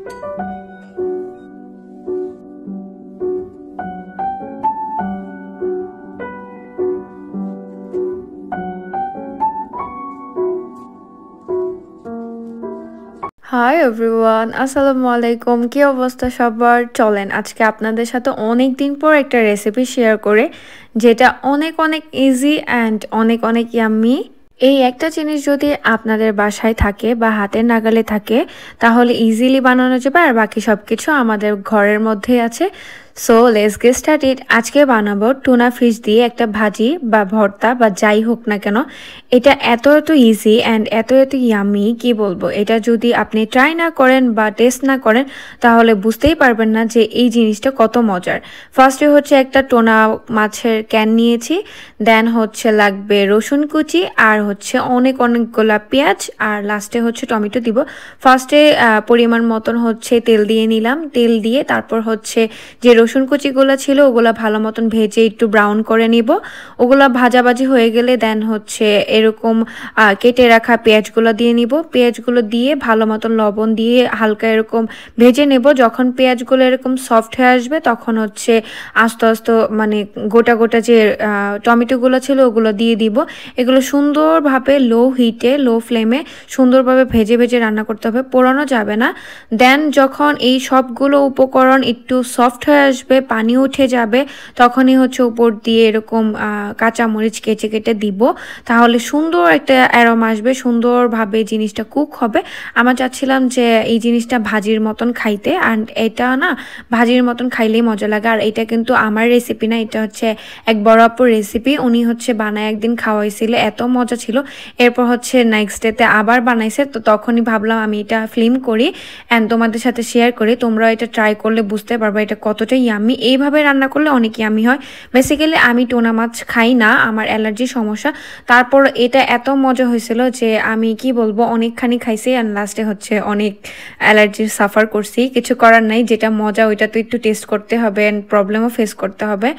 Hi everyone, আসসালামু আলাইকুম। কি অবস্থা সবার? চলেন আজকে আপনাদের সাথে অনেক দিন পর একটা রেসিপি শেয়ার করে, যেটা অনেক অনেক ইজি অ্যান্ড অনেক অনেক ইয়াম্মি। এই একটা জিনিস যদি আপনাদের বাসায় থাকে বা হাতের নাগালে থাকে, তাহলে ইজিলি বানানো যাবে, আর বাকি সব কিছু আমাদের ঘরের মধ্যেই আছে। So let's get started. আজকে বানাবো টুনা ফিশ দিয়ে একটা ভাজি বা ভর্তা বা যাই হোক না কেন। এটা এত এত ইজি অ্যান্ড এত এত ইয়ামি, কি বলবো। এটা যদি আপনি ট্রাই না করেন বা টেস্ট না করেন, তাহলে বুঝতেই পারবেন না যে এই জিনিসটা কত মজার। ফার্স্টে হচ্ছে একটা টোনা মাছের ক্যান নিয়েছি, দেন হচ্ছে লাগবে রসুন কুচি, আর হচ্ছে অনেকগুলা পেঁয়াজ, আর লাস্টে হচ্ছে টমেটো দিব। ফার্স্টে পরিমাণ মতন হচ্ছে তেল দিয়ে নিলাম, তেল দিয়ে তারপর হচ্ছে যে রসুন কুচিগুলো ছিল ওগুলো ভালো মতন ভেজে একটু ব্রাউন করে নিব। ওগুলো ভাজাভাজি হয়ে গেলে দেন হচ্ছে এরকম কেটে রাখা পেঁয়াজগুলো দিয়ে নিব। পেঁয়াজগুলো দিয়ে ভালো মতন লবণ দিয়ে হালকা এরকম ভেজে নেব। যখন পেঁয়াজগুলো এরকম সফট হয়ে আসবে তখন হচ্ছে আস্তে আস্তে মানে গোটা গোটা যে টমেটোগুলো ছিল ওগুলো দিয়ে দিব। এগুলো সুন্দরভাবে লো হিটে লো ফ্লেমে সুন্দরভাবে ভেজে ভেজে রান্না করতে হবে, পোড়ানো যাবে না। দেন যখন এই সবগুলো উপকরণ একটু সফট হয়ে আসবে, পানি উঠে যাবে, তখনই হচ্ছে উপর দিয়ে এরকম কাঁচামরিচ কেটে কেটে দিব। তাহলে সুন্দর একটা অ্যারোমা আসবে, সুন্দরভাবে জিনিসটা কুক হবে। আমরা চাচ্ছিলাম যে এই জিনিসটা ভাজির মতন খাইতে, আর এটা না ভাজির মতন খাইলেই মজা লাগে। আর এটা কিন্তু আমার রেসিপি না, এটা হচ্ছে এক বড় আপুর রেসিপি। উনি হচ্ছে বানায় একদিন খাওয়াইছিল, এত মজা ছিল। এরপর হচ্ছে নেক্সট ডেতে আবার বানাইছে, তো তখনই ভাবলাম আমি এটা ফিল্ম করি অ্যান্ড তোমাদের সাথে শেয়ার করি। তোমরা এটা ট্রাই করলে বুঝতে পারবে এটা কতটা ইয়াম্মি। এইভাবে রান্না করলে অনেক ইয়াম্মি হয়। বেসিক্যালি আমি টোনা মাছ খাই না, আমার অ্যালার্জির সমস্যা। তারপর এটা এত মজা হয়েছিল যে আমি কি বলবো, অনেকখানি খাইছি অ্যান্ড লাস্টে হচ্ছে অনেক অ্যালার্জির সাফার করছি। কিছু করার নাই, যেটা মজা ওইটা তো একটু টেস্ট করতে হবে অ্যান্ড প্রবলেমও ফেস করতে হবে।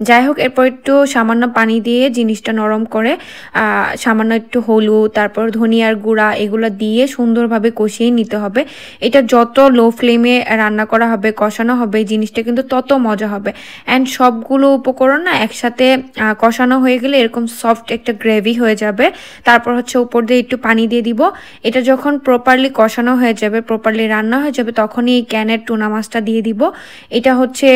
যাই হোক, এরপর একটু সামান্য পানি দিয়ে জিনিসটা নরম করে সামান্য একটু হলুদ, তারপর ধনিয়ার গুঁড়া, এগুলো দিয়ে সুন্দরভাবে কষিয়ে নিতে হবে। এটা যত লো ফ্লেমে রান্না করা হবে, কষানো হবে, জিনিসটা কিন্তু তত মজা হবে। অ্যান্ড সবগুলো উপকরণ না একসাথে কষানো হয়ে গেলে এরকম সফট একটা গ্রেভি হয়ে যাবে। তারপর হচ্ছে উপর দিয়ে একটু পানি দিয়ে দিব। এটা যখন প্রপারলি কষানো হয়ে যাবে, প্রপারলি রান্না হয়ে যাবে, তখনই এই ক্যানের টুনা মাছটা দিয়ে দিব। এটা হচ্ছে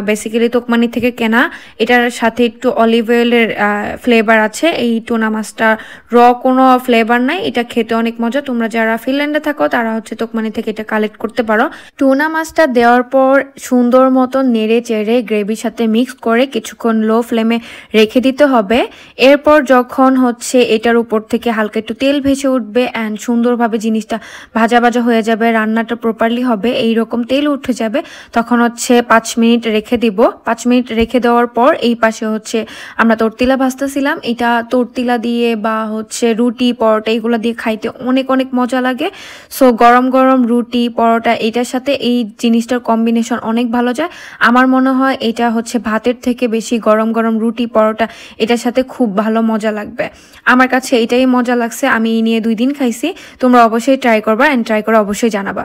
বেসিক্যালি তোকমানি থেকে কেনা। এটার সাথে একটু অলিভ অয়েলের ফ্লেভার আছে। এই টুনা মাছটা কোনো ফ্লেভার নাই, এটা খেতে অনেক মজা। তোমরা যারা ফিনল্যান্ডে থাকো তারা হচ্ছে তোকমানি থেকে এটা কালেক্ট করতে পারো। টুনা মাছটা দেওয়ার পর সুন্দর মতো নেড়ে চেড়ে গ্রেভির সাথে মিক্স করে কিছুক্ষণ লো ফ্লেমে রেখে দিতে হবে। এরপর যখন হচ্ছে এটার উপর থেকে হালকা একটু তেল ভেসে উঠবে অ্যান্ড সুন্দরভাবে জিনিসটা ভাজা ভাজা হয়ে যাবে, রান্নাটা প্রপারলি হবে, এইরকম তেল উঠে যাবে, তখন হচ্ছে 5 মিনিট রেখে দিব। 5 মিনিট রেখে দেওয়ার পর এই পাশে হচ্ছে আমরা তর্তিলা ভাজতেছিলাম। এটা তর্তিলা দিয়ে বা হচ্ছে রুটি পরোটা এগুলো দিয়ে খাইতে অনেক অনেক মজা লাগে। সো গরম গরম রুটি পরোটা এটার সাথে এই জিনিসটার কম্বিনেশন অনেক ভালো যায়। আমার মনে হয় এটা হচ্ছে ভাতের থেকে বেশি গরম গরম রুটি পরোটা এটার সাথে খুব ভালো মজা লাগবে। আমার কাছে এটাই মজা লাগছে, আমি এই নিয়ে 2 দিন খাইছি। তোমরা অবশ্যই ট্রাই করবা অ্যান্ড ট্রাই করে অবশ্যই জানাবা।